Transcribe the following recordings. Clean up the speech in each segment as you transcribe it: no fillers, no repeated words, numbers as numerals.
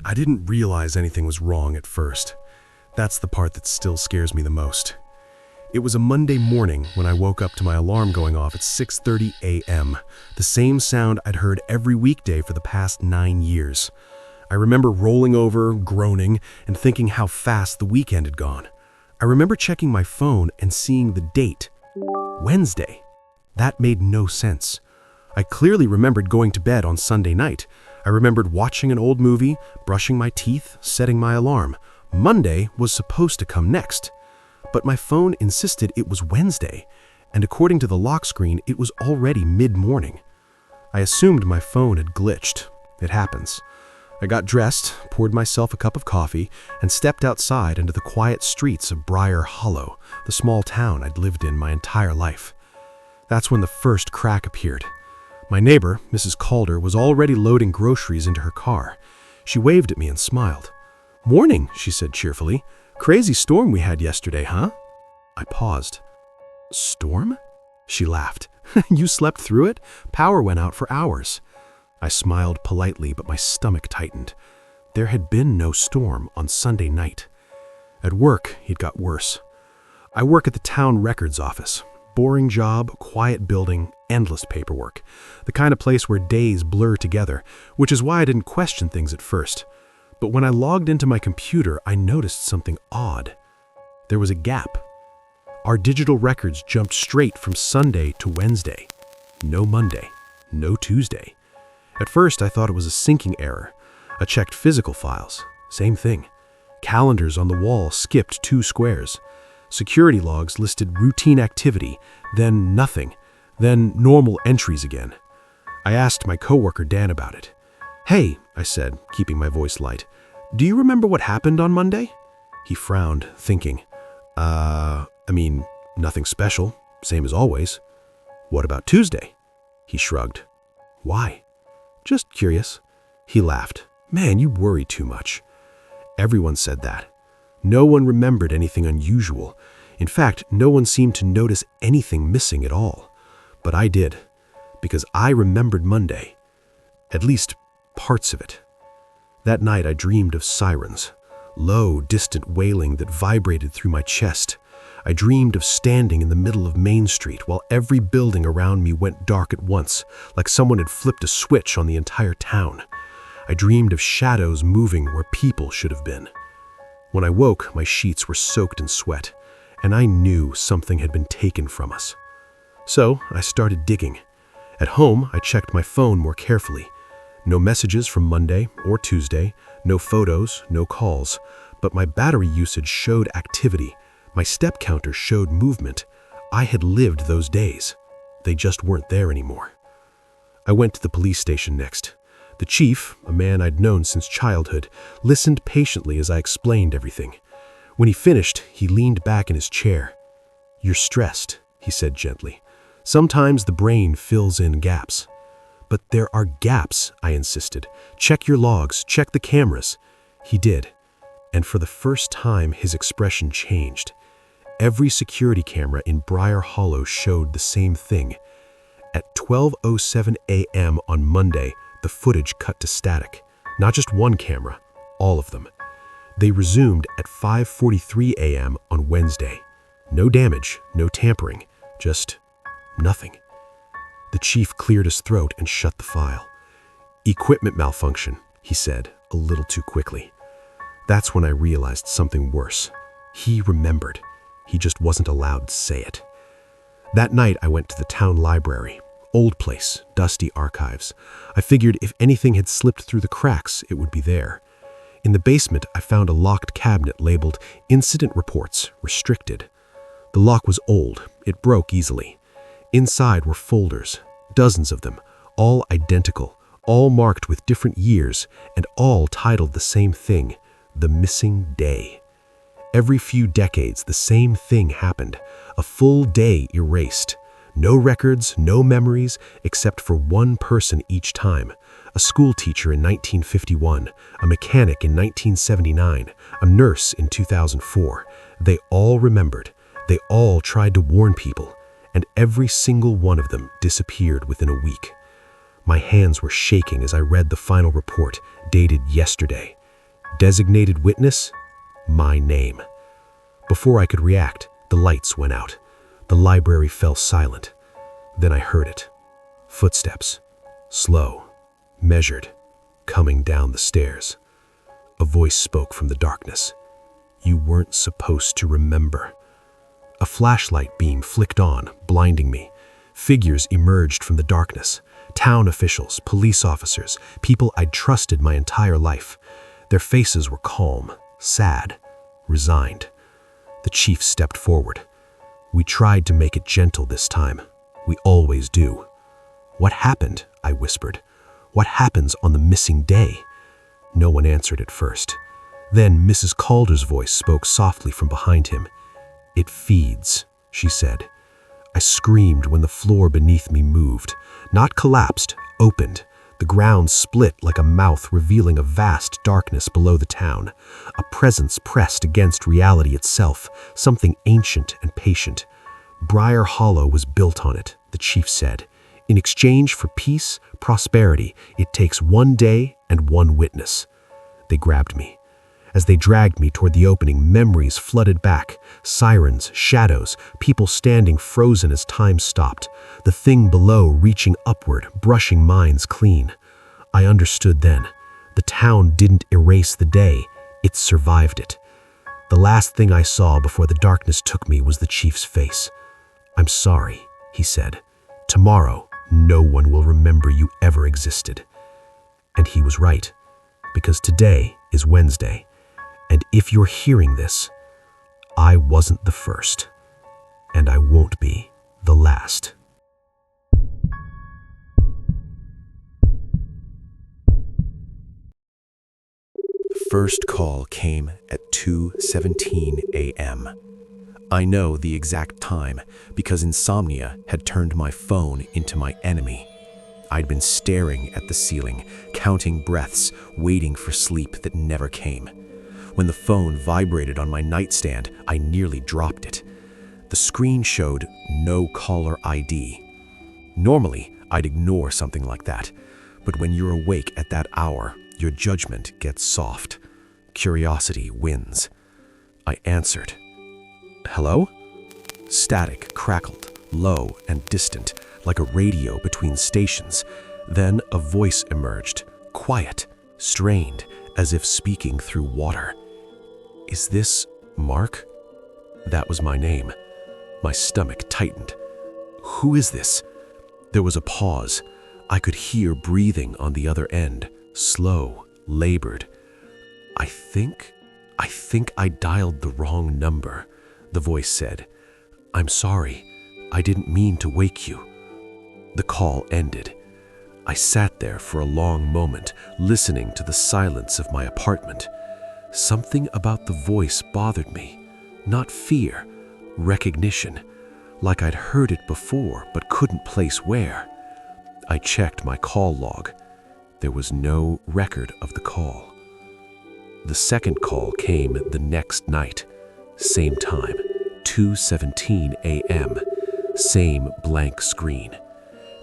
I didn't realize anything was wrong at first. That's the part that still scares me the most. It was a Monday morning when I woke up to my alarm going off at 6:30 a.m., the same sound I'd heard every weekday for the past 9 years. I remember rolling over, groaning, and thinking how fast the weekend had gone. I remember checking my phone and seeing the date, Wednesday. That made no sense. I clearly remembered going to bed on Sunday night. I remembered watching an old movie, brushing my teeth, setting my alarm. Monday was supposed to come next. But my phone insisted it was Wednesday, and according to the lock screen, it was already mid-morning. I assumed my phone had glitched. It happens. I got dressed, poured myself a cup of coffee, and stepped outside into the quiet streets of Briar Hollow, the small town I'd lived in my entire life. That's when the first crack appeared. My neighbor, Mrs. Calder, was already loading groceries into her car. She waved at me and smiled. "Morning," she said cheerfully. "Crazy storm we had yesterday, huh?" I paused. "Storm?" She laughed. "You slept through it? Power went out for hours." I smiled politely, but my stomach tightened. There had been no storm on Sunday night. At work, it got worse. I work at the town records office. Boring job, quiet building, endless paperwork. The kind of place where days blur together, which is why I didn't question things at first. But when I logged into my computer, I noticed something odd. There was a gap. Our digital records jumped straight from Sunday to Wednesday. No Monday, no Tuesday. At first, I thought it was a syncing error. I checked physical files. Same thing. Calendars on the wall skipped 2 squares. Security logs listed routine activity, then nothing, then normal entries again. I asked my coworker Dan about it. "Hey," I said, keeping my voice light, "do you remember what happened on Monday?" He frowned, thinking. Nothing special, same as always." "What about Tuesday?" He shrugged. "Why?" "Just curious." He laughed. "Man, you worry too much." Everyone said that. No one remembered anything unusual. In fact, no one seemed to notice anything missing at all. But I did, because I remembered Monday. At least parts of it. That night I dreamed of sirens, low, distant wailing that vibrated through my chest. I dreamed of standing in the middle of Main Street while every building around me went dark at once, like someone had flipped a switch on the entire town. I dreamed of shadows moving where people should have been. When I woke, my sheets were soaked in sweat, and I knew something had been taken from us. So I started digging. At home, I checked my phone more carefully. No messages from Monday or Tuesday, no photos, no calls, but my battery usage showed activity. My step counter showed movement. I had lived those days. They just weren't there anymore. I went to the police station next. The chief, a man I'd known since childhood, listened patiently as I explained everything. When he finished, he leaned back in his chair. "You're stressed," he said gently. "Sometimes the brain fills in gaps." "But there are gaps," I insisted. "Check your logs, check the cameras." He did, and for the first time his expression changed. Every security camera in Briar Hollow showed the same thing. At 12:07 a.m. on Monday, the footage cut to static. Not just one camera, all of them. They resumed at 5:43 a.m. on Wednesday. No damage, no tampering, just nothing. The chief cleared his throat and shut the file. "Equipment malfunction," he said, a little too quickly. That's when I realized something worse. He remembered. He just wasn't allowed to say it. That night I went to the town library. Old place, dusty archives. I figured if anything had slipped through the cracks, it would be there. In the basement, I found a locked cabinet labeled Incident Reports, Restricted. The lock was old. It broke easily. Inside were folders, dozens of them, all identical, all marked with different years, and all titled the same thing, The Missing Day. Every few decades, the same thing happened. A full day erased. No records, no memories, except for one person each time. A school teacher in 1951, a mechanic in 1979, a nurse in 2004. They all remembered. They all tried to warn people, and every single one of them disappeared within a week. My hands were shaking as I read the final report, dated yesterday. Designated witness? My name. Before I could react, the lights went out. The library fell silent. Then I heard it. Footsteps. Slow, measured, coming down the stairs. A voice spoke from the darkness. You weren't supposed to remember. A flashlight beam flicked on, blinding me. Figures emerged from the darkness. Town officials, police officers, people I'd trusted my entire life. Their faces were calm, sad, resigned. The chief stepped forward. We tried to make it gentle this time. We always do. What happened? I whispered. What happens on the missing day? No one answered at first. Then Mrs. Calder's voice spoke softly from behind him. It feeds, she said. I screamed when the floor beneath me moved. Not collapsed, opened. The ground split like a mouth revealing a vast darkness below the town. A presence pressed against reality itself, something ancient and patient. Briar Hollow was built on it, the chief said. In exchange for peace, prosperity, it takes one day and one witness. They grabbed me. As they dragged me toward the opening, memories flooded back. Sirens, shadows, people standing frozen as time stopped. The thing below reaching upward, brushing minds clean. I understood then. The town didn't erase the day, it survived it. The last thing I saw before the darkness took me was the chief's face. I'm sorry, he said. Tomorrow, no one will remember you ever existed. And he was right, because today is Wednesday. And if you're hearing this, I wasn't the first, and I won't be the last. The first call came at 2:17 a.m. I know the exact time because insomnia had turned my phone into my enemy. I'd been staring at the ceiling, counting breaths, waiting for sleep that never came. When the phone vibrated on my nightstand, I nearly dropped it. The screen showed no caller ID. Normally, I'd ignore something like that, but when you're awake at that hour, your judgment gets soft. Curiosity wins. I answered. Hello? Static crackled, low and distant, like a radio between stations. Then a voice emerged, quiet, strained, as if speaking through water. Is this Mark? That was my name. My stomach tightened. Who is this? There was a pause. I could hear breathing on the other end, slow, labored. I think I dialed the wrong number, the voice said. I'm sorry. I didn't mean to wake you. The call ended. I sat there for a long moment, listening to the silence of my apartment. Something about the voice bothered me. Not fear, recognition, like I'd heard it before but couldn't place where. I checked my call log. There was no record of the call. The second call came the next night. Same time, 2:17 a.m., same blank screen.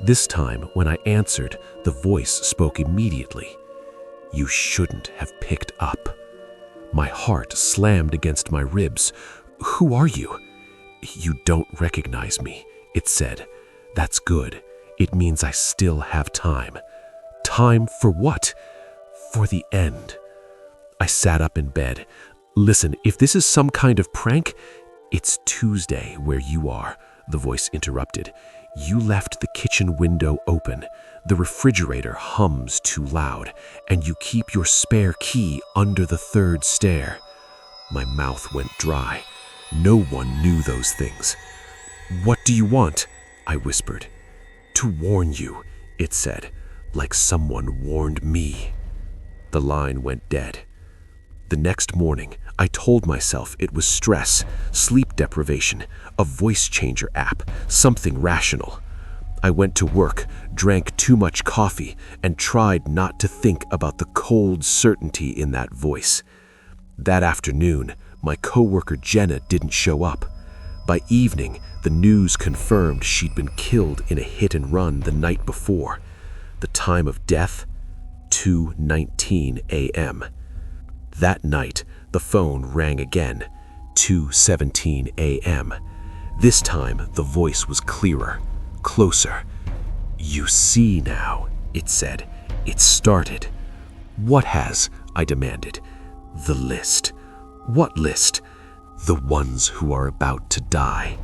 This time, when I answered, the voice spoke immediately. You shouldn't have picked up. My heart slammed against my ribs. Who are you? You don't recognize me, it said. That's good. It means I still have time. Time for what? For the end. I sat up in bed. Listen, if this is some kind of prank, it's Tuesday where you are, the voice interrupted. You left the kitchen window open. The refrigerator hums too loud, and you keep your spare key under the third stair. My mouth went dry. No one knew those things. What do you want? I whispered. To warn you, it said, like someone warned me. The line went dead. The next morning, I told myself it was stress, sleep deprivation, a voice changer app, something rational. I went to work, drank too much coffee, and tried not to think about the cold certainty in that voice. That afternoon, my coworker Jenna didn't show up. By evening, the news confirmed she'd been killed in a hit and run the night before. The time of death, 2:19 a.m. That night, the phone rang again, 2:17 a.m. This time, the voice was clearer, closer. "You see now," it said. "It started." "What has?" I demanded. "The list." "What list?" "The ones who are about to die."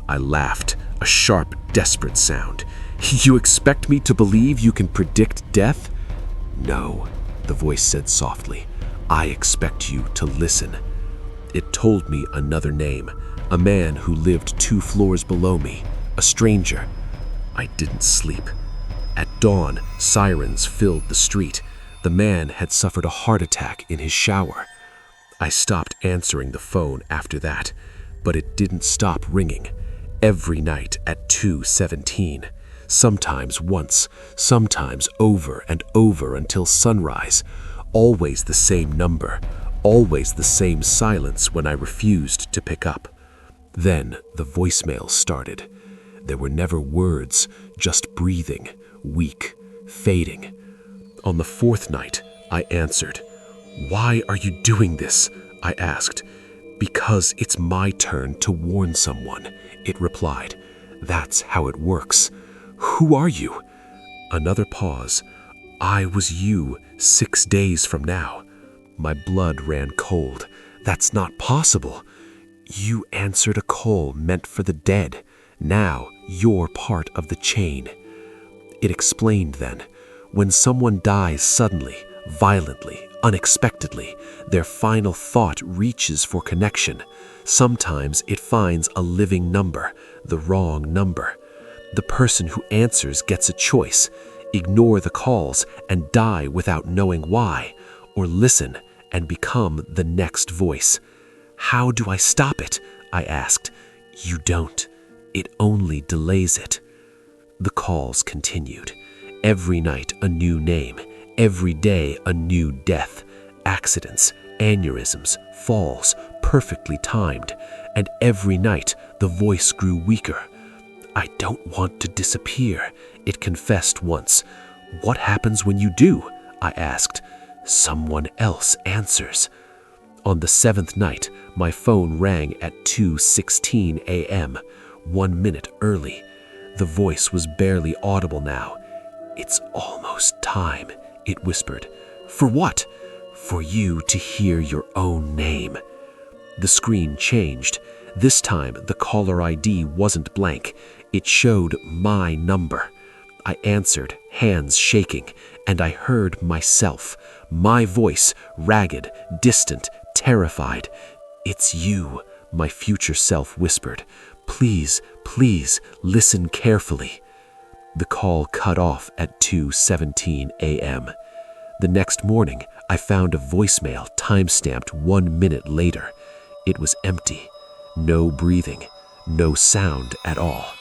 I laughed, a sharp, desperate sound. "You expect me to believe you can predict death?" "No," the voice said softly. "I expect you to listen." It told me another name, a man who lived 2 floors below me, a stranger. I didn't sleep. At dawn, sirens filled the street. The man had suffered a heart attack in his shower. I stopped answering the phone after that, but it didn't stop ringing. Every night at 2:17, sometimes once, sometimes over and over until sunrise. Always the same number, always the same silence when I refused to pick up. Then the voicemail started. There were never words, just breathing, weak, fading. On the 4th night, I answered. "Why are you doing this?" I asked. "Because it's my turn to warn someone," it replied. "That's how it works." "Who are you?" Another pause. "I was you 6 days from now." My blood ran cold. "That's not possible." "You answered a call meant for the dead. Now you're part of the chain." It explained then. When someone dies suddenly, violently, unexpectedly, their final thought reaches for connection. Sometimes it finds a living number, the wrong number. The person who answers gets a choice: ignore the calls and die without knowing why, or listen and become the next voice. "How do I stop it?" I asked. "You don't. It only delays it." The calls continued. Every night a new name, every day a new death, accidents, aneurysms, falls, perfectly timed, and every night the voice grew weaker. "I don't want to disappear," it confessed once. "What happens when you do?" I asked. "Someone else answers." On the 7th night, my phone rang at 2:16 a.m., 1 minute early. The voice was barely audible now. "It's almost time," it whispered. "For what?" "For you to hear your own name." The screen changed. This time, the caller ID wasn't blank. It showed my number. I answered, hands shaking, and I heard myself, my voice, ragged, distant, terrified. "It's you," my future self whispered. "Please, please, listen carefully." The call cut off at 2:17 a.m. The next morning, I found a voicemail time-stamped 1 minute later. It was empty. No breathing, no sound at all.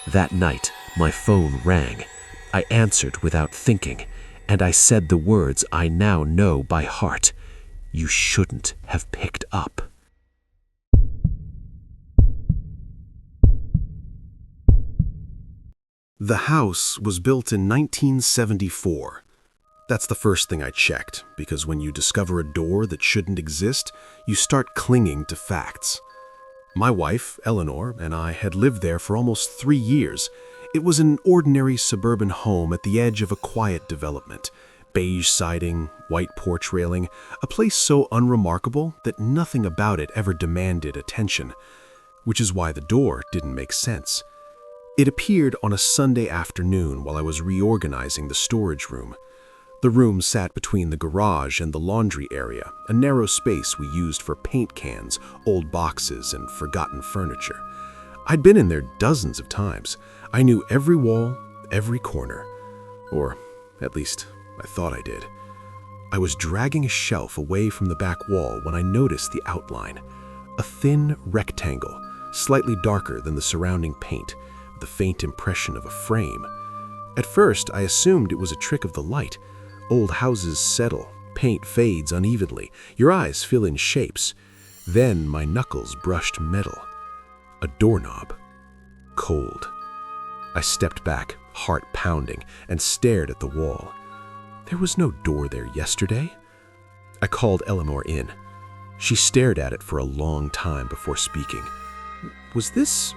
That night, my phone rang. I answered without thinking, and I said the words I now know by heart. "You shouldn't have picked up." The house was built in 1974. That's the first thing I checked, because when you discover a door that shouldn't exist, you start clinging to facts. My wife, Eleanor, and I had lived there for almost 3 years. It was an ordinary suburban home at the edge of a quiet development. Beige siding, white porch railing, a place so unremarkable that nothing about it ever demanded attention, which is why the door didn't make sense. It appeared on a Sunday afternoon while I was reorganizing the storage room. The room sat between the garage and the laundry area, a narrow space we used for paint cans, old boxes, and forgotten furniture. I'd been in there dozens of times. I knew every wall, every corner. Or, at least, I thought I did. I was dragging a shelf away from the back wall when I noticed the outline. A thin rectangle, slightly darker than the surrounding paint, the faint impression of a frame. At first, I assumed it was a trick of the light. Old houses settle, paint fades unevenly, your eyes fill in shapes. Then my knuckles brushed metal. A doorknob. Cold. I stepped back, heart pounding, and stared at the wall. There was no door there yesterday. I called Eleanor in. She stared at it for a long time before speaking. Was this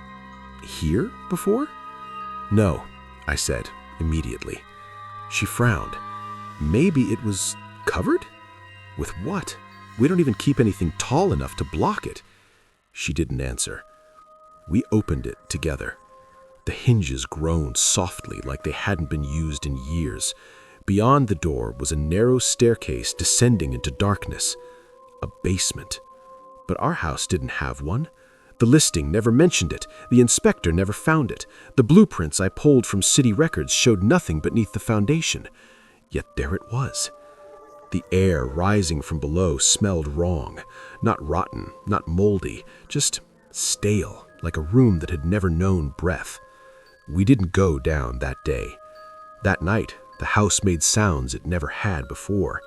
here before? No, I said immediately. She frowned. Maybe it was covered? With what? We don't even keep anything tall enough to block it. She didn't answer. We opened it together. The hinges groaned softly like they hadn't been used in years. Beyond the door was a narrow staircase descending into darkness. A basement. But our house didn't have one. The listing never mentioned it. The inspector never found it. The blueprints I pulled from city records showed nothing beneath the foundation. Yet there it was. The air rising from below smelled wrong. Not rotten, not moldy, just stale, like a room that had never known breath. We didn't go down that day. That night, the house made sounds it never had before.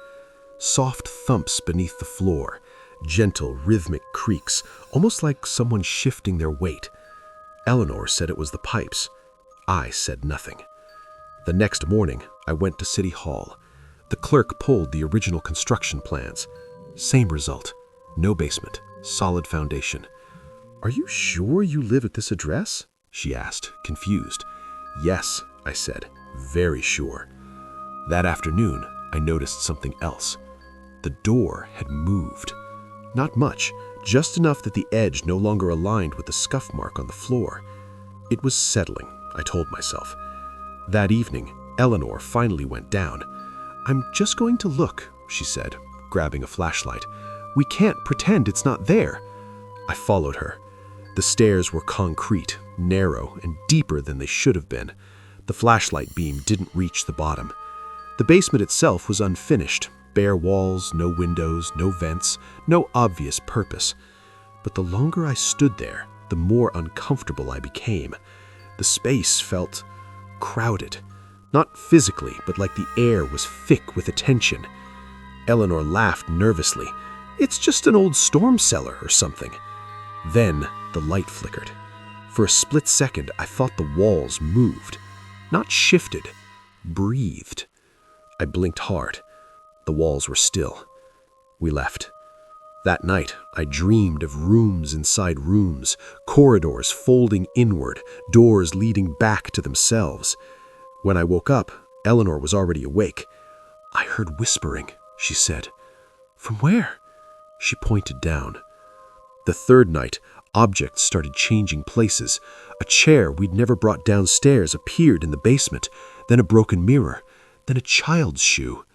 Soft thumps beneath the floor, gentle rhythmic creaks, almost like someone shifting their weight. Eleanor said it was the pipes. I said nothing. The next morning, I went to City Hall. The clerk pulled the original construction plans. Same result. No basement. Solid foundation. Are you sure you live at this address? She asked, confused. Yes, I said, very sure. That afternoon, I noticed something else. The door had moved. Not much, just enough that the edge no longer aligned with the scuff mark on the floor. It was settling, I told myself. That evening, Eleanor finally went down. I'm just going to look, she said, grabbing a flashlight. We can't pretend it's not there. I followed her. The stairs were concrete, narrow, and deeper than they should have been. The flashlight beam didn't reach the bottom. The basement itself was unfinished. Bare walls, no windows, no vents, no obvious purpose. But the longer I stood there, the more uncomfortable I became. The space felt crowded. Not physically, but like the air was thick with attention. Eleanor laughed nervously. It's just an old storm cellar or something. Then the light flickered. For a split second, I thought the walls moved. Not shifted, breathed. I blinked hard. The walls were still. We left. That night, I dreamed of rooms inside rooms, corridors folding inward, doors leading back to themselves. When I woke up, Eleanor was already awake. I heard whispering, she said. From where? She pointed down. The third night, objects started changing places. A chair we'd never brought downstairs appeared in the basement, then a broken mirror, then a child's shoe.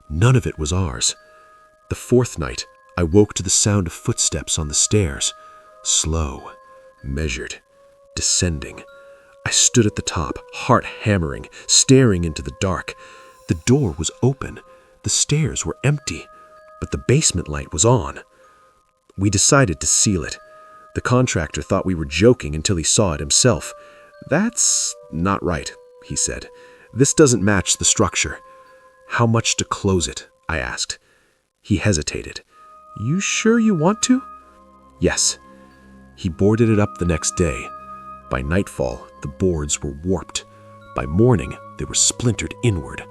None of it was ours. The fourth night, I woke to the sound of footsteps on the stairs. Slow, measured, descending. I stood at the top, heart hammering, staring into the dark. The door was open. The stairs were empty, but the basement light was on. We decided to seal it. The contractor thought we were joking until he saw it himself. That's not right, he said. This doesn't match the structure. How much to close it? I asked. He hesitated. You sure you want to? Yes. He boarded it up the next day. By nightfall, the boards were warped. By morning, they were splintered inward.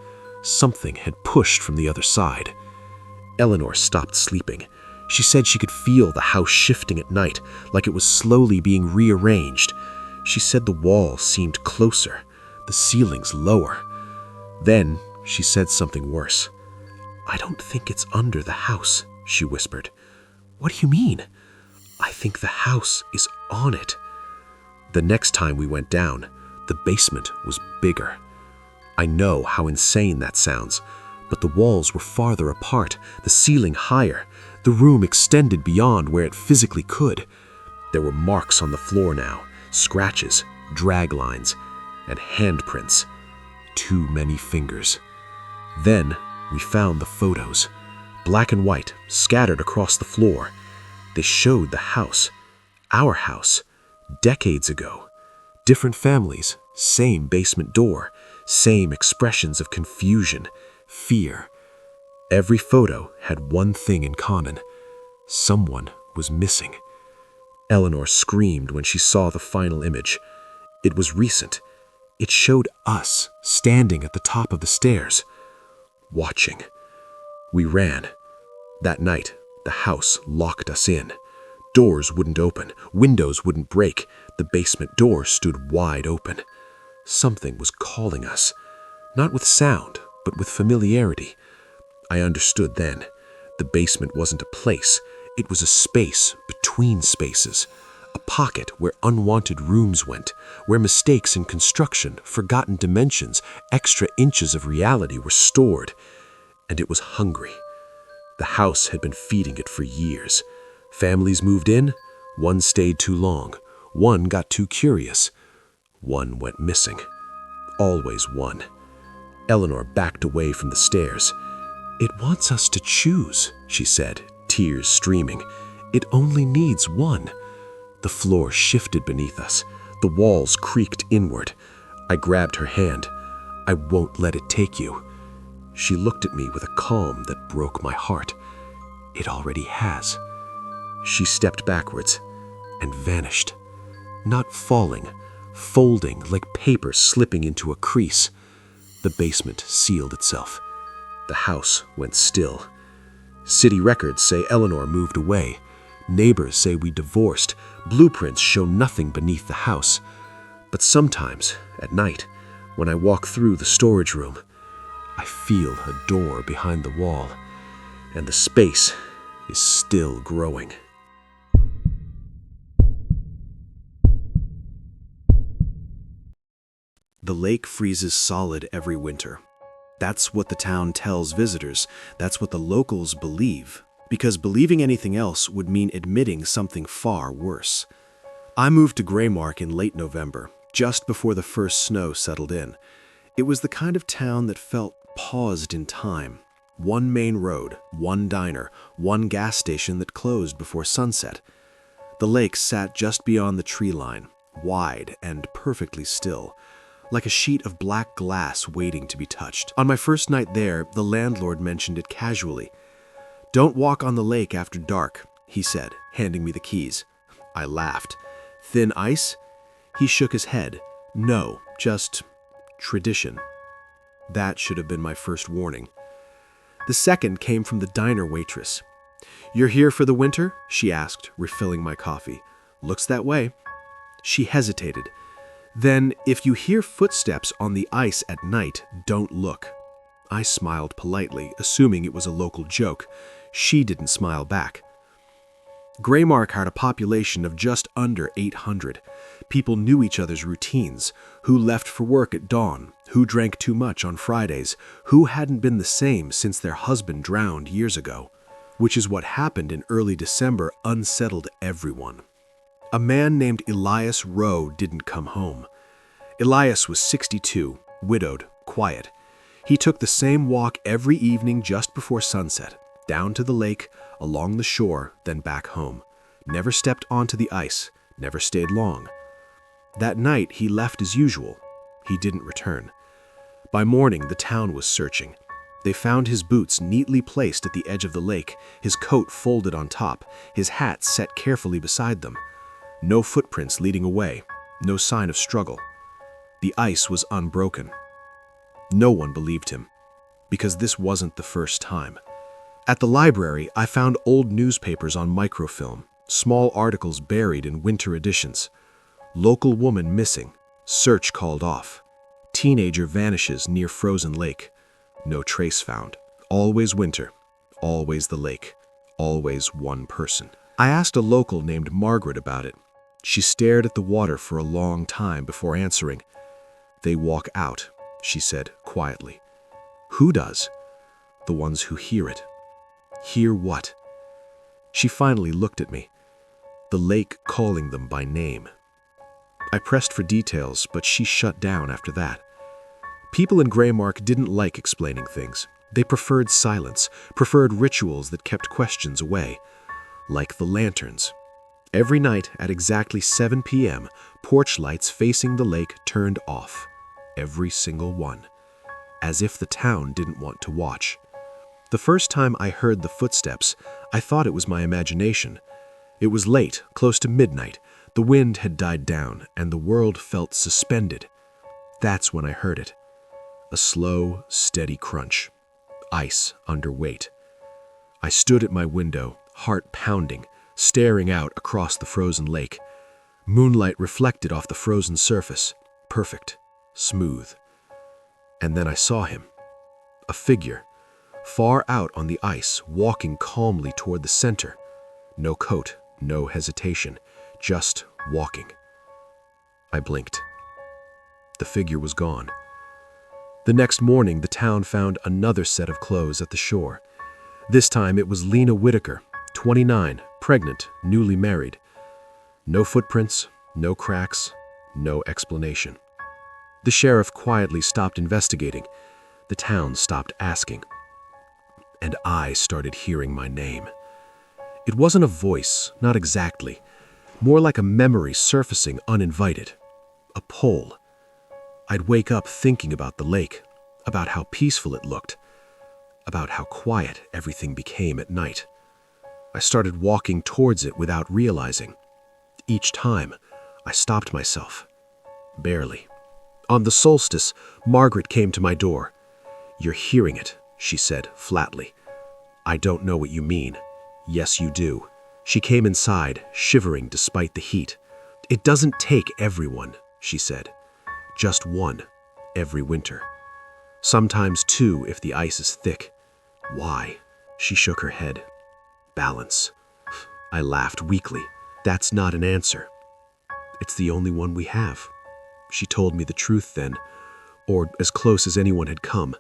Something had pushed from the other side. Eleanor stopped sleeping. She said she could feel the house shifting at night, like it was slowly being rearranged. She said the walls seemed closer, the ceilings lower. Then she said something worse. I don't think it's under the house, she whispered. What do you mean? I think the house is on it. The next time we went down, the basement was bigger. I know how insane that sounds, but the walls were farther apart, the ceiling higher. The room extended beyond where it physically could. There were marks on the floor now, scratches, drag lines, and handprints. Too many fingers. Then we found the photos, black and white, scattered across the floor. They showed the house, our house, decades ago. Different families, same basement door, same expressions of confusion, fear. Every photo had one thing in common. Someone was missing. Eleanor screamed when she saw the final image. It was recent. It showed us standing at the top of the stairs, watching. We ran. That night, the house locked us in. Doors wouldn't open, windows wouldn't break, the basement door stood wide open. Something was calling us, not with sound, but with familiarity. I understood then. The basement wasn't a place, it was a space between spaces. A pocket where unwanted rooms went, where mistakes in construction, forgotten dimensions, extra inches of reality were stored. And it was hungry. The house had been feeding it for years. Families moved in, one stayed too long, one got too curious, one went missing. Always one. Eleanor backed away from the stairs. "It wants us to choose," she said, tears streaming. "It only needs one." The floor shifted beneath us. The walls creaked inward. I grabbed her hand. "I won't let it take you." She looked at me with a calm that broke my heart. "It already has." She stepped backwards and vanished. Not falling, folding like paper slipping into a crease. The basement sealed itself. The house went still. City records say Eleanor moved away. Neighbors say we divorced. Blueprints show nothing beneath the house. But sometimes, at night, when I walk through the storage room, I feel a door behind the wall, and the space is still growing. The lake freezes solid every winter. That's what the town tells visitors. That's what the locals believe. Because believing anything else would mean admitting something far worse. I moved to Greymark in late November, just before the first snow settled in. It was the kind of town that felt paused in time. One main road, one diner, one gas station that closed before sunset. The lake sat just beyond the tree line, wide and perfectly still, like a sheet of black glass waiting to be touched. On my first night there, the landlord mentioned it casually. "Don't walk on the lake after dark," he said, handing me the keys. I laughed. "Thin ice?" He shook his head. "No, just tradition." That should have been my first warning. The second came from the diner waitress. "You're here for the winter?" she asked, refilling my coffee. "Looks that way." She hesitated. "Then, if you hear footsteps on the ice at night, don't look." I smiled politely, assuming it was a local joke. She didn't smile back. Greymark had a population of just under 800. People knew each other's routines, who left for work at dawn, who drank too much on Fridays, who hadn't been the same since their husband drowned years ago. Which is what happened in early December unsettled everyone. A man named Elias Rowe didn't come home. Elias was 62, widowed, quiet. He took the same walk every evening just before sunset, down to the lake, along the shore, then back home. Never stepped onto the ice, never stayed long. That night he left as usual. He didn't return. By morning the town was searching. They found his boots neatly placed at the edge of the lake, his coat folded on top, his hat set carefully beside them. No footprints leading away, no sign of struggle. The ice was unbroken. No one believed him, because this wasn't the first time. At the library, I found old newspapers on microfilm, small articles buried in winter editions. Local woman missing, search called off. Teenager vanishes near frozen lake. No trace found. Always winter, always the lake, always one person. I asked a local named Margaret about it. She stared at the water for a long time before answering. "They walk out," she said quietly. "Who does?" "The ones who hear it." "Hear what?" She finally looked at me. The lake calling them by name. I pressed for details, but she shut down after that. People in Greymark didn't like explaining things. They preferred silence, preferred rituals that kept questions away. Like the lanterns. Every night at exactly 7 p.m., porch lights facing the lake turned off. Every single one. As if the town didn't want to watch. The first time I heard the footsteps, I thought it was my imagination. It was late, close to midnight. The wind had died down, and the world felt suspended. That's when I heard it. A slow, steady crunch. Ice under weight. I stood at my window, heart pounding, staring out across the frozen lake. Moonlight reflected off the frozen surface, perfect, smooth. And then I saw him, a figure, far out on the ice, walking calmly toward the center. No coat, no hesitation, just walking. I blinked. The figure was gone. The next morning, the town found another set of clothes at the shore. This time it was Lena Whitaker, 29, pregnant, newly married. No footprints, no cracks, no explanation. The sheriff quietly stopped investigating. The town stopped asking. And I started hearing my name. It wasn't a voice, not exactly. More like a memory surfacing uninvited. A pull. I'd wake up thinking about the lake, about how peaceful it looked, about how quiet everything became at night. I started walking towards it without realizing. Each time, I stopped myself. Barely. On the solstice, Margaret came to my door. "You're hearing it," she said flatly. "I don't know what you mean." "Yes, you do." She came inside, shivering despite the heat. "It doesn't take everyone," she said. "Just one, every winter. Sometimes two if the ice is thick." "Why?" She shook her head. "Balance." I laughed weakly. "That's not an answer." "It's the only one we have." She told me the truth then, or as close as anyone had come.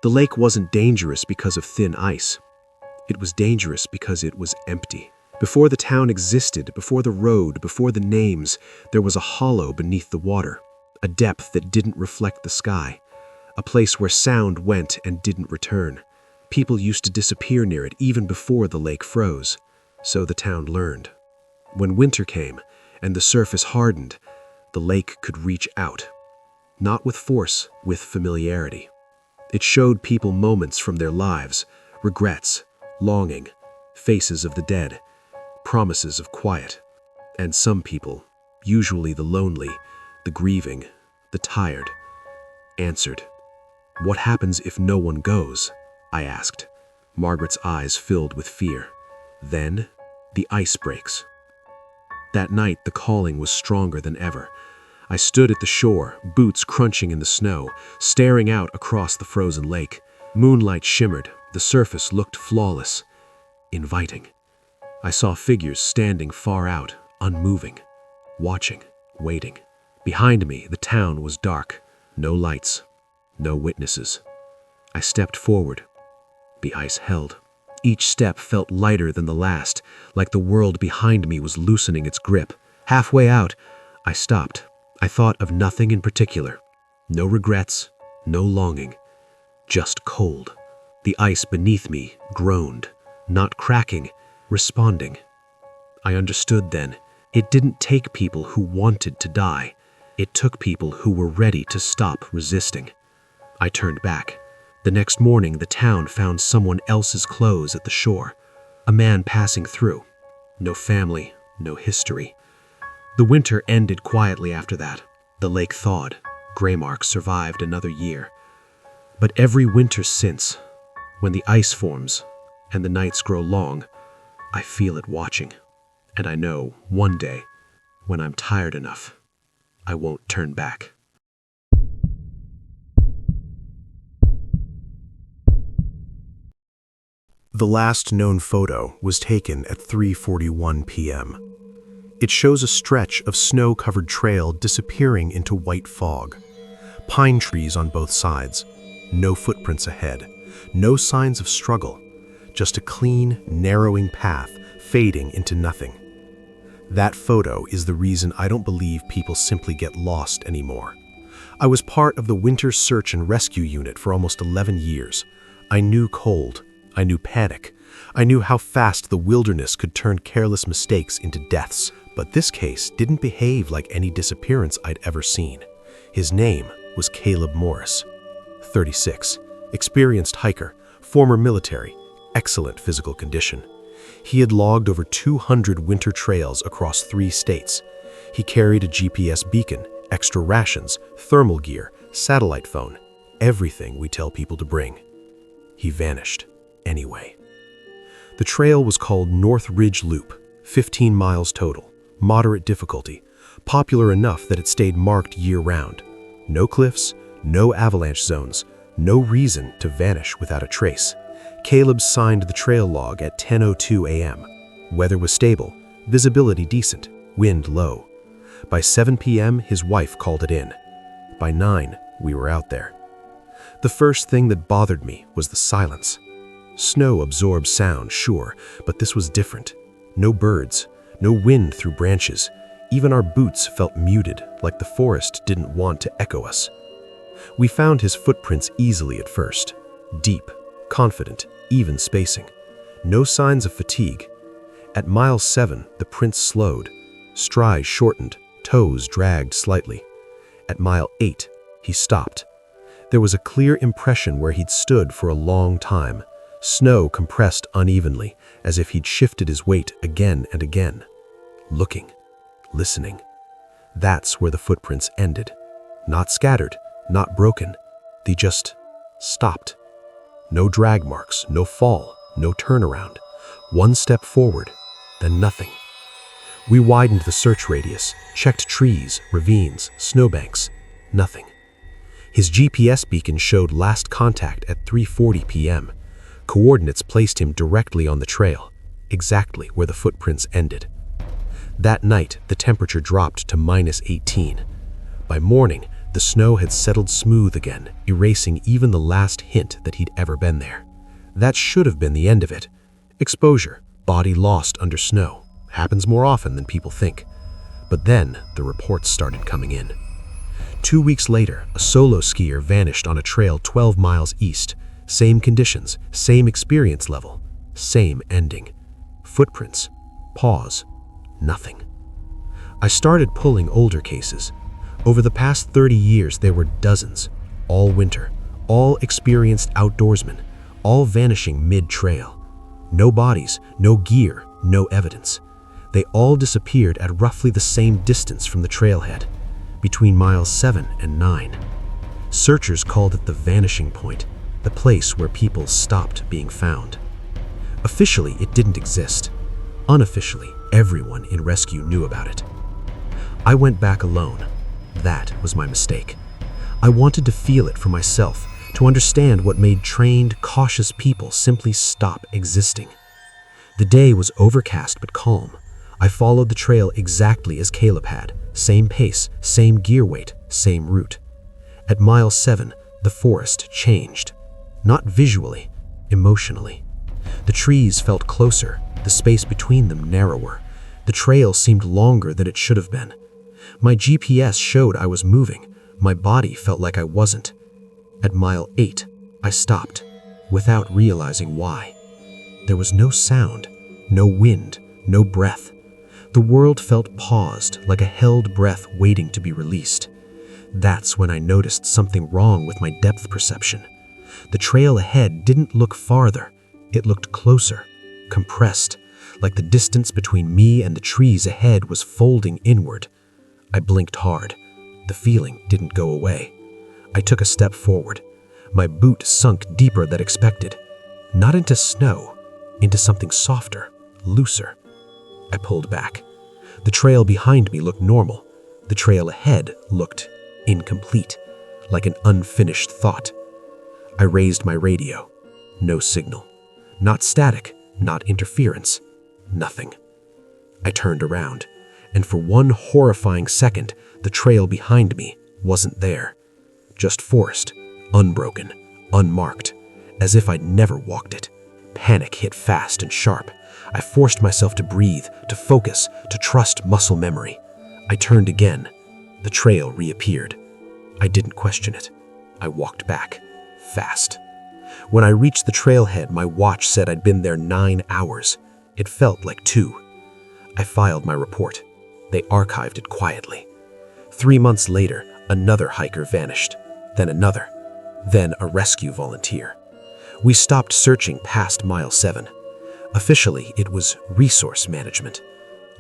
The lake wasn't dangerous because of thin ice. It was dangerous because it was empty. Before the town existed, before the road, before the names, there was a hollow beneath the water, a depth that didn't reflect the sky, a place where sound went and didn't return. People used to disappear near it even before the lake froze. So the town learned. When winter came and the surface hardened, the lake could reach out. Not with force, with familiarity. It showed people moments from their lives, regrets, longing, faces of the dead, promises of quiet. And some people, usually the lonely, the grieving, the tired, answered. "What happens if no one goes?" I asked. Margaret's eyes filled with fear. Then, the ice breaks. That night, the calling was stronger than ever. I stood at the shore, boots crunching in the snow, staring out across the frozen lake. Moonlight shimmered, the surface looked flawless, inviting. I saw figures standing far out, unmoving, watching, waiting. Behind me, the town was dark, no lights, no witnesses. I stepped forward. The ice held. Each step felt lighter than the last, like the world behind me was loosening its grip. Halfway out, I stopped. I thought of nothing in particular. No regrets, no longing, just cold. The ice beneath me groaned, not cracking, responding. I understood then. It didn't take people who wanted to die. It took people who were ready to stop resisting. I turned back. The next morning, the town found someone else's clothes at the shore. A man passing through. No family, no history. The winter ended quietly after that. The lake thawed. Graymark survived another year. But every winter since, when the ice forms and the nights grow long, I feel it watching. And I know one day, when I'm tired enough, I won't turn back. The last known photo was taken at 3:41 p.m. It shows a stretch of snow-covered trail disappearing into white fog. Pine trees on both sides. No footprints ahead. No signs of struggle. Just a clean, narrowing path fading into nothing. That photo is the reason I don't believe people simply get lost anymore. I was part of the Winter Search and Rescue Unit for almost 11 years. I knew cold. I knew panic. I knew how fast the wilderness could turn careless mistakes into deaths. But this case didn't behave like any disappearance I'd ever seen. His name was Caleb Morris, 36, experienced hiker, former military, excellent physical condition. He had logged over 200 winter trails across 3 states. He carried a GPS beacon, extra rations, thermal gear, satellite phone, everything we tell people to bring. He vanished anyway. The trail was called North Ridge Loop, 15 miles total, moderate difficulty, popular enough that it stayed marked year-round. No cliffs, no avalanche zones, no reason to vanish without a trace. Caleb signed the trail log at 10:02 a.m. Weather was stable, visibility decent, wind low. By 7 p.m., his wife called it in. By 9, we were out there. The first thing that bothered me was the silence. Snow absorbs sound, sure, but this was different. No birds, no wind through branches. Even our boots felt muted, like the forest didn't want to echo us. We found his footprints easily at first. Deep, confident, even spacing. No signs of fatigue. At mile 7, the prints slowed. Strides shortened, toes dragged slightly. At mile 8, he stopped. There was a clear impression where he'd stood for a long time. Snow compressed unevenly, as if he'd shifted his weight again and again. Looking, listening. That's where the footprints ended. Not scattered, not broken. They just stopped. No drag marks, no fall, no turnaround. One step forward, then nothing. We widened the search radius, checked trees, ravines, snowbanks. Nothing. His GPS beacon showed last contact at 3:40 p.m. Coordinates placed him directly on the trail, exactly where the footprints ended. That night, the temperature dropped to -18. By morning, the snow had settled smooth again, erasing even the last hint that he'd ever been there. That should have been the end of it. Exposure, body lost under snow, happens more often than people think. But then, the reports started coming in. 2 weeks later, a solo skier vanished on a trail 12 miles east. Same conditions, same experience level, same ending. Footprints, pause, nothing. I started pulling older cases. Over the past 30 years, there were dozens, all winter, all experienced outdoorsmen, all vanishing mid-trail. No bodies, no gear, no evidence. They all disappeared at roughly the same distance from the trailhead, between miles 7 and 9. Searchers called it the vanishing point, the place where people stopped being found. Officially, it didn't exist. Unofficially, everyone in rescue knew about it. I went back alone. That was my mistake. I wanted to feel it for myself, to understand what made trained, cautious people simply stop existing. The day was overcast but calm. I followed the trail exactly as Caleb had. Same pace, same gear weight, same route. At mile 7, the forest changed. Not visually, emotionally. The trees felt closer, the space between them narrower. The trail seemed longer than it should have been. My GPS showed I was moving. My body felt like I wasn't. At mile 8, I stopped, without realizing why. There was no sound, no wind, no breath. The world felt paused, like a held breath waiting to be released. That's when I noticed something wrong with my depth perception. The trail ahead didn't look farther. It looked closer, compressed, like the distance between me and the trees ahead was folding inward. I blinked hard. The feeling didn't go away. I took a step forward. My boot sunk deeper than expected. Not into snow, into something softer, looser. I pulled back. The trail behind me looked normal. The trail ahead looked incomplete, like an unfinished thought. I raised my radio. No signal. Not static, not interference. Nothing. I turned around, and for one horrifying second, the trail behind me wasn't there. Just forest, unbroken, unmarked, as if I'd never walked it. Panic hit fast and sharp. I forced myself to breathe, to focus, to trust muscle memory. I turned again. The trail reappeared. I didn't question it. I walked back, fast. When I reached the trailhead, my watch said I'd been there 9 hours. It felt like 2. I filed my report. They archived it quietly. 3 months later, another hiker vanished, then another, then a rescue volunteer. We stopped searching past mile 7. Officially, it was resource management.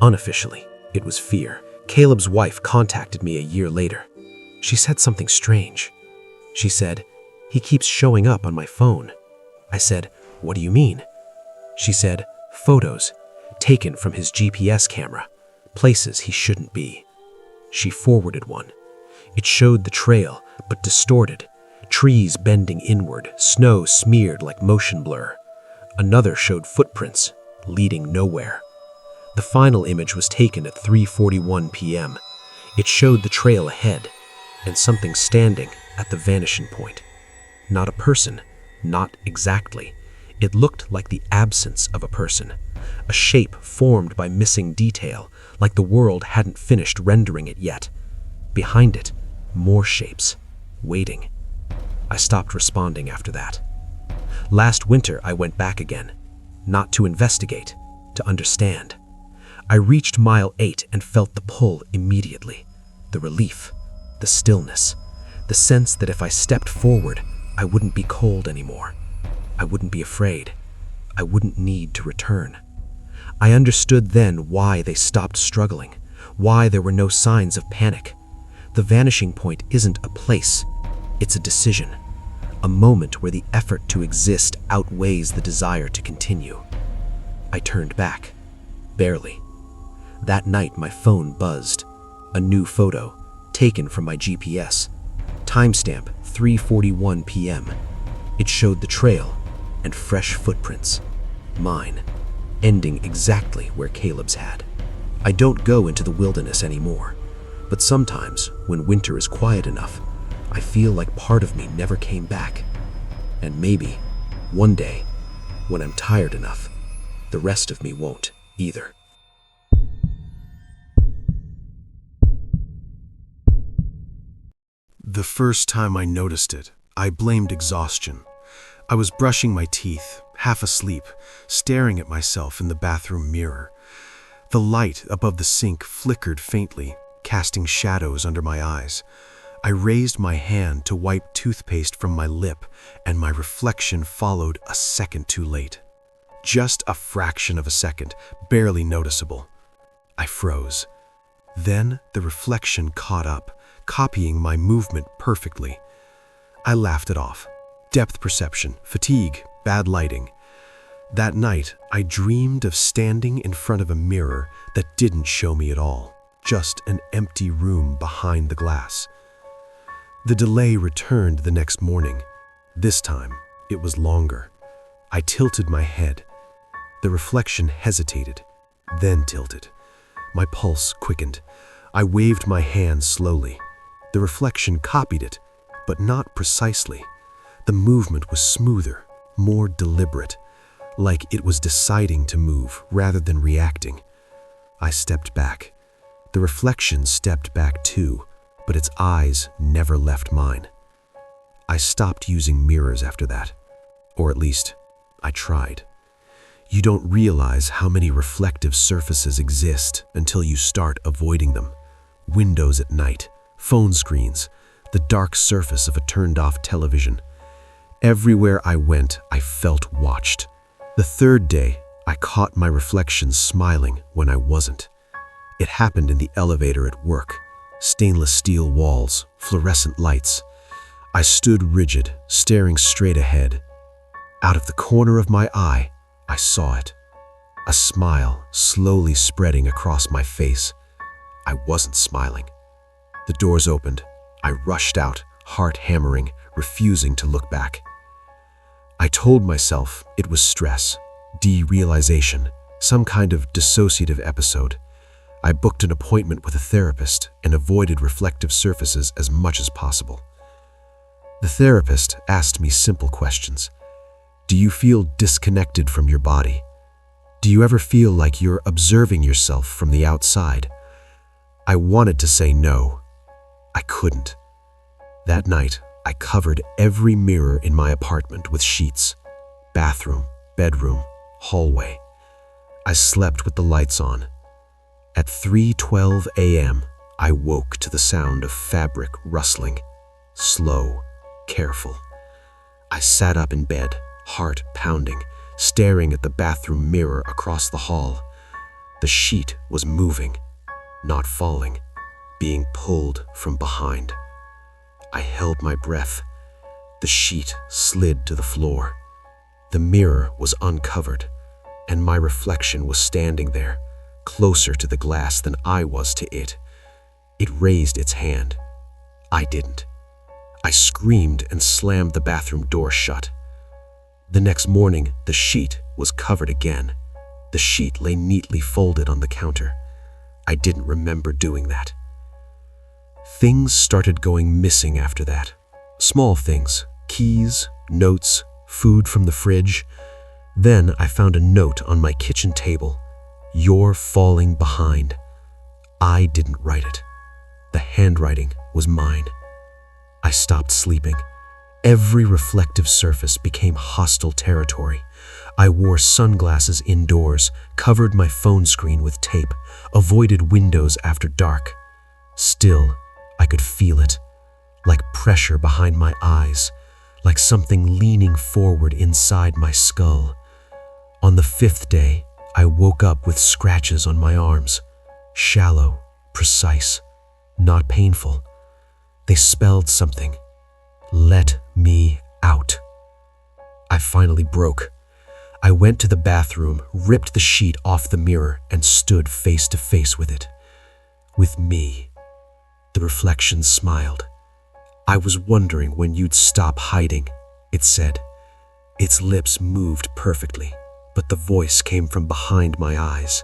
Unofficially, it was fear. Caleb's wife contacted me a year later. She said something strange. She said, "He keeps showing up on my phone." I said, "What do you mean?" She said, photos, taken from his GPS camera, places he shouldn't be. She forwarded one. It showed the trail, but distorted, trees bending inward, snow smeared like motion blur. Another showed footprints, leading nowhere. The final image was taken at 3:41 p.m. It showed the trail ahead, and something standing at the vanishing point. Not a person, not exactly. It looked like the absence of a person, a shape formed by missing detail, like the world hadn't finished rendering it yet. Behind it, more shapes, waiting. I stopped responding after that. Last winter, I went back again, not to investigate, to understand. I reached mile 8 and felt the pull immediately. The relief, the stillness, the sense that if I stepped forward, I wouldn't be cold anymore. I wouldn't be afraid. I wouldn't need to return. I understood then why they stopped struggling, why there were no signs of panic. The vanishing point isn't a place, it's a decision, a moment where the effort to exist outweighs the desire to continue. I turned back, barely. That night my phone buzzed, a new photo, taken from my GPS, timestamp 3:41 p.m. It showed the trail and fresh footprints, mine, ending exactly where Caleb's had. I don't go into the wilderness anymore, but sometimes when winter is quiet enough, I feel like part of me never came back. And maybe, one day, when I'm tired enough, the rest of me won't either. The first time I noticed it, I blamed exhaustion. I was brushing my teeth, half asleep, staring at myself in the bathroom mirror. The light above the sink flickered faintly, casting shadows under my eyes. I raised my hand to wipe toothpaste from my lip, and my reflection followed a second too late. Just a fraction of a second, barely noticeable. I froze. Then the reflection caught up, copying my movement perfectly. I laughed it off. Depth perception, fatigue, bad lighting. That night, I dreamed of standing in front of a mirror that didn't show me at all, just an empty room behind the glass. The delay returned the next morning. This time, it was longer. I tilted my head. The reflection hesitated, then tilted. My pulse quickened. I waved my hand slowly. The reflection copied it, but not precisely. The movement was smoother, more deliberate, like it was deciding to move rather than reacting. I stepped back. The reflection stepped back too, but its eyes never left mine. I stopped using mirrors after that, or at least, I tried. You don't realize how many reflective surfaces exist until you start avoiding them. Windows at night, phone screens, the dark surface of a turned-off television. Everywhere I went, I felt watched. The third day, I caught my reflection smiling when I wasn't. It happened in the elevator at work. Stainless steel walls, fluorescent lights. I stood rigid, staring straight ahead. Out of the corner of my eye, I saw it. A smile slowly spreading across my face. I wasn't smiling. The doors opened. I rushed out, heart hammering, refusing to look back. I told myself it was stress, derealization, some kind of dissociative episode. I booked an appointment with a therapist and avoided reflective surfaces as much as possible. The therapist asked me simple questions. Do you feel disconnected from your body? Do you ever feel like you're observing yourself from the outside? I wanted to say no. I couldn't. That night, I covered every mirror in my apartment with sheets. Bathroom, bedroom, hallway. I slept with the lights on. At 3:12 a.m., I woke to the sound of fabric rustling. Slow, careful. I sat up in bed, heart pounding, staring at the bathroom mirror across the hall. The sheet was moving, not falling, being pulled from behind. I held my breath. The sheet slid to the floor. The mirror was uncovered. and my reflection was standing there, closer to the glass than I was to it. It raised its hand. I didn't. I screamed and slammed the bathroom door shut. The next morning, the sheet was covered again. The sheet lay neatly folded on the counter. I didn't remember doing that. Things started going missing after that. Small things, keys, notes, food from the fridge. Then I found a note on my kitchen table. "You're falling behind." I didn't write it. The handwriting was mine. I stopped sleeping. Every reflective surface became hostile territory. I wore sunglasses indoors, covered my phone screen with tape, avoided windows after dark. Still, I could feel it, like pressure behind my eyes, like something leaning forward inside my skull. On the 5th day, I woke up with scratches on my arms. Shallow, precise, not painful. They spelled something. Let me out. I finally broke. I went to the bathroom, ripped the sheet off the mirror, and stood face to face with it. With me. The reflection smiled. "I was wondering when you'd stop hiding," it said. Its lips moved perfectly, but the voice came from behind my eyes.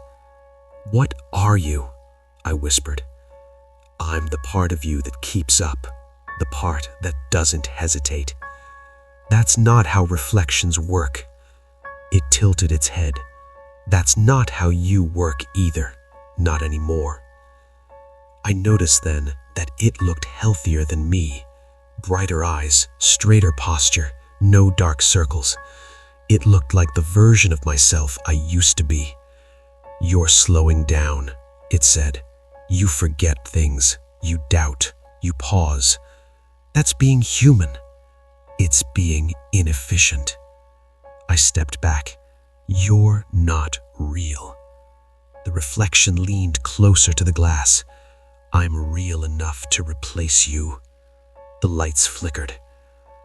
"What are you?" I whispered. "I'm the part of you that keeps up, the part that doesn't hesitate." "That's not how reflections work." It tilted its head. "That's not how you work either, not anymore." I noticed then that it looked healthier than me. Brighter eyes, straighter posture, no dark circles. It looked like the version of myself I used to be. "You're slowing down," it said. "You forget things, you doubt, you pause. That's being human. It's being inefficient." I stepped back. "You're not real." The reflection leaned closer to the glass. "I'm real enough to replace you." The lights flickered.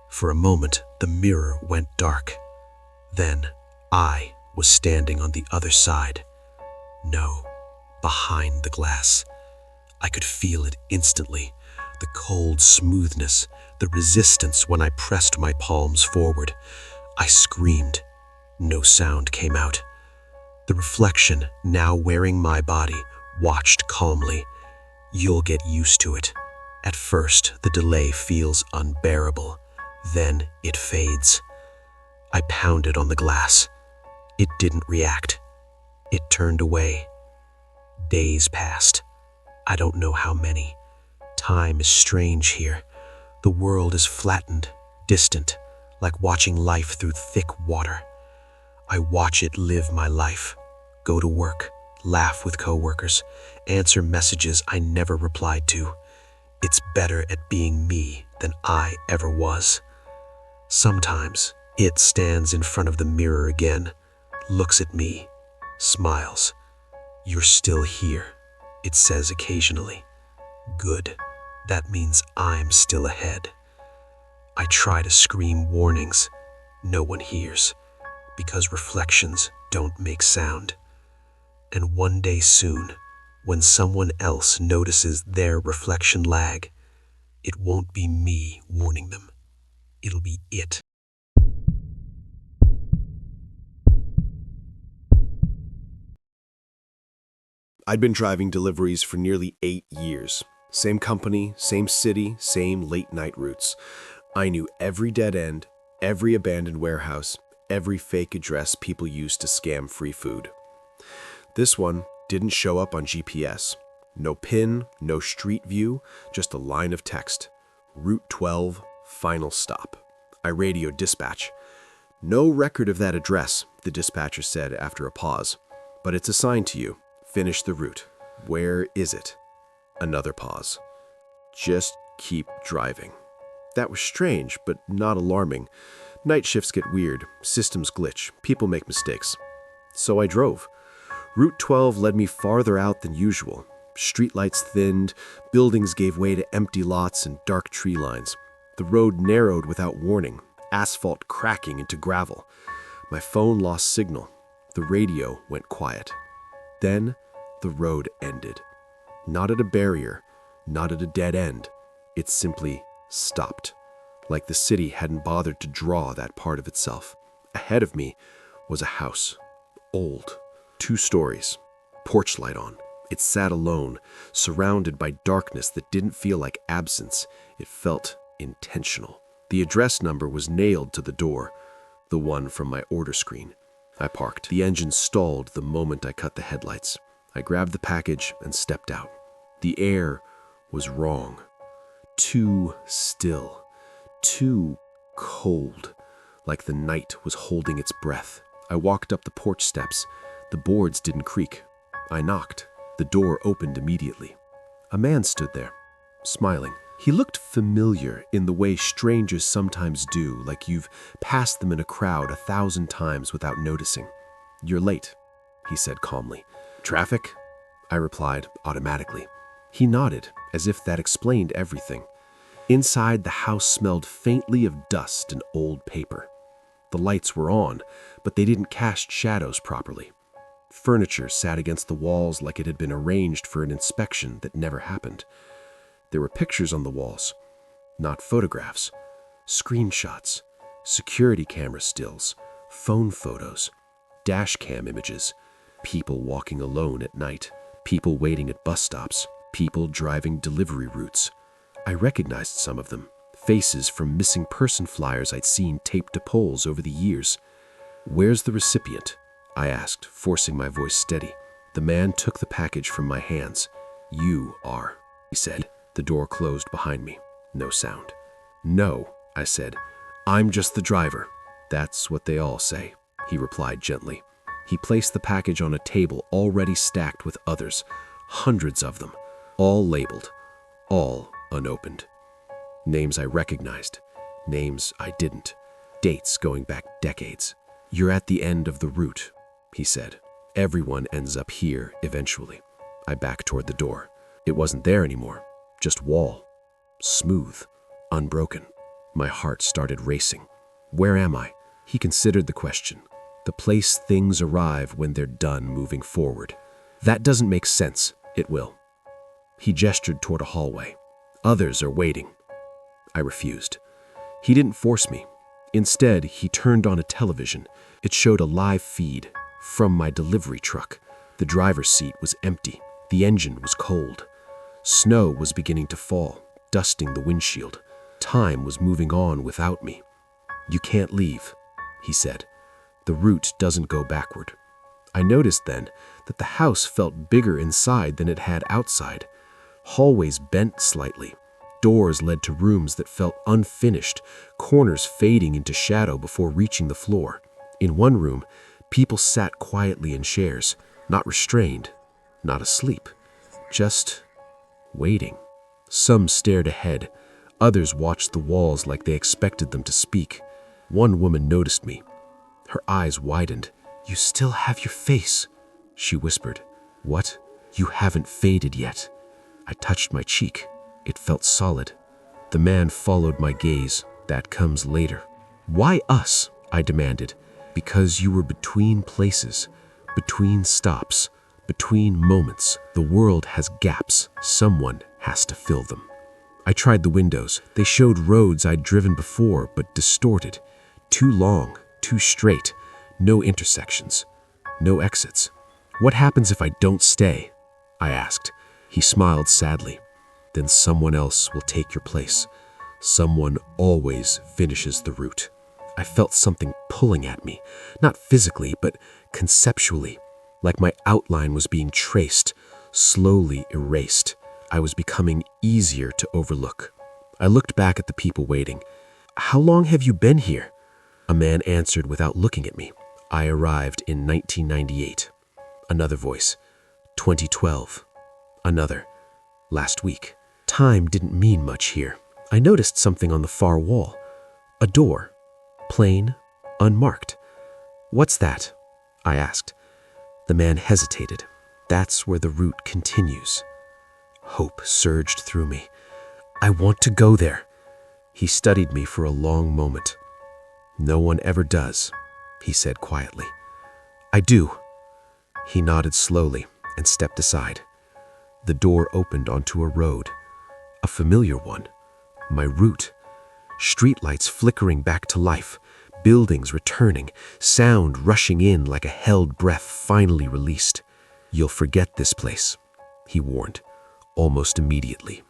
For a moment, the mirror went dark. Then, I was standing on the other side. No, behind the glass. I could feel it instantly. The cold smoothness, the resistance when I pressed my palms forward. I screamed. No sound came out. The reflection, now wearing my body, watched calmly. "You'll get used to it. At first, the delay feels unbearable. Then it fades." I pounded on the glass. It didn't react. It turned away. Days passed. I don't know how many. Time is strange here. The world is flattened, distant, like watching life through thick water. I watch it live my life. Go to work, laugh with coworkers, answer messages I never replied to. It's better at being me than I ever was. Sometimes it stands in front of the mirror again, looks at me, smiles. "You're still here," it says occasionally. Good. That means I'm still ahead. I try to scream warnings. No one hears, because reflections don't make sound. And one day soon, when someone else notices their reflection lag, it won't be me warning them. It'll be it. I'd been driving deliveries for nearly 8 years. Same company, same city, same late-night routes. I knew every dead end, every abandoned warehouse, every fake address people used to scam free food. This one didn't show up on GPS. No pin, no street view, just a line of text. Route 12, final stop. I radioed dispatch. "No record of that address," the dispatcher said after a pause. "But it's assigned to you. Finish the route. Where is it?" Another pause. "Just keep driving." That was strange, but not alarming. Night shifts get weird, systems glitch, people make mistakes. So I drove. Route 12 led me farther out than usual. Streetlights thinned, buildings gave way to empty lots and dark tree lines. The road narrowed without warning, asphalt cracking into gravel. My phone lost signal. The radio went quiet. Then the road ended. Not at a barrier, not at a dead end. It simply stopped, like the city hadn't bothered to draw that part of itself. Ahead of me was a house, old, 2 stories, porch light on. It sat alone, surrounded by darkness that didn't feel like absence. It felt intentional. The address number was nailed to the door, the one from my order screen. I parked. The engine stalled the moment I cut the headlights. I grabbed the package and stepped out. The air was wrong. Too still. Too cold. Like the night was holding its breath. I walked up the porch steps. The boards didn't creak. I knocked. The door opened immediately. A man stood there, smiling. He looked familiar in the way strangers sometimes do, like you've passed them in a crowd 1,000 times without noticing. "You're late," he said calmly. "Traffic?" I replied automatically. He nodded, as if that explained everything. Inside, the house smelled faintly of dust and old paper. The lights were on, but they didn't cast shadows properly. Furniture sat against the walls like it had been arranged for an inspection that never happened. There were pictures on the walls, not photographs. Screenshots, security camera stills, phone photos, dash cam images, people walking alone at night, people waiting at bus stops, people driving delivery routes. I recognized some of them, faces from missing person flyers I'd seen taped to poles over the years. "Where's the recipient?" I asked, forcing my voice steady. The man took the package from my hands. "You are," he said. The door closed behind me. No sound. "No," I said. "I'm just the driver." "That's what they all say," he replied gently. He placed the package on a table already stacked with others, hundreds of them, all labeled, all unopened. Names I recognized, names I didn't, dates going back decades. "You're at the end of the route," he said. "Everyone ends up here eventually." I backed toward the door. It wasn't there anymore, just wall, smooth, unbroken. My heart started racing. Where am I? He considered the question. The place things arrive when they're done moving forward. "That doesn't make sense." "It will." He gestured toward a hallway. "Others are waiting." I refused. He didn't force me. Instead, he turned on a television. It showed a live feed from my delivery truck. The driver's seat was empty. The engine was cold. Snow was beginning to fall, dusting the windshield. Time was moving on without me. "You can't leave," he said. "The route doesn't go backward." I noticed then that the house felt bigger inside than it had outside. Hallways bent slightly. Doors led to rooms that felt unfinished, corners fading into shadow before reaching the floor. In one room, people sat quietly in chairs, not restrained, not asleep, just waiting. Some stared ahead. Others watched the walls like they expected them to speak. One woman noticed me. Her eyes widened. "You still have your face," she whispered. "What? You haven't faded yet." I touched my cheek. It felt solid. The man followed my gaze. "That comes later." "Why us?" I demanded. "Because you were between places, between stops, between moments. The world has gaps. Someone has to fill them." I tried the windows. They showed roads I'd driven before, but distorted. Too long, too straight. No intersections. No exits. "What happens if I don't stay?" I asked. He smiled sadly. "Then someone else will take your place. Someone always finishes the route." I felt something pulling at me, not physically, but conceptually, like my outline was being traced, slowly erased. I was becoming easier to overlook. I looked back at the people waiting. "How long have you been here?" A man answered without looking at me. "I arrived in 1998. Another voice. 2012. Another. Last week. Time didn't mean much here. I noticed something on the far wall. A door. Plain, unmarked. "What's that?" I asked. The man hesitated. "That's where the route continues." Hope surged through me. "I want to go there." He studied me for a long moment. "No one ever does," he said quietly. I do. He nodded slowly and stepped aside. The door opened onto a road, a familiar one, my route. Streetlights flickering back to life, buildings returning, sound rushing in like a held breath finally released. You'll forget this place, he warned, almost immediately.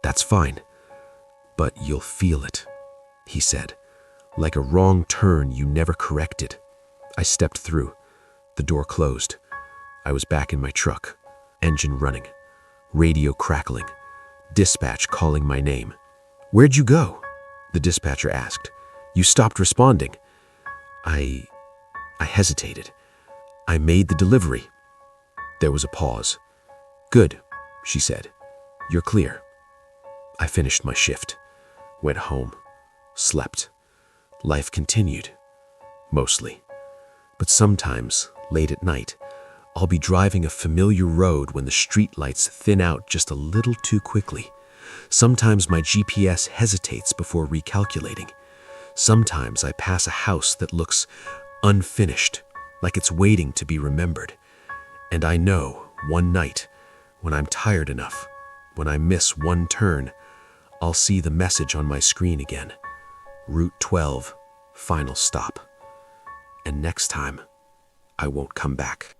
That's fine, but you'll feel it, he said, like a wrong turn you never corrected. I stepped through. The door closed. I was back in my truck, engine running, radio crackling, dispatch calling my name. Where'd you go? The dispatcher asked. You stopped responding. I hesitated. I made the delivery. There was a pause. Good, she said. You're clear. I finished my shift, went home, slept. Life continued, mostly. But sometimes, late at night, I'll be driving a familiar road when the streetlights thin out just a little too quickly. Sometimes my GPS hesitates before recalculating. Sometimes I pass a house that looks unfinished, like it's waiting to be remembered. And I know one night, when I'm tired enough, when I miss one turn, I'll see the message on my screen again. Route 12, final stop. And next time, I won't come back.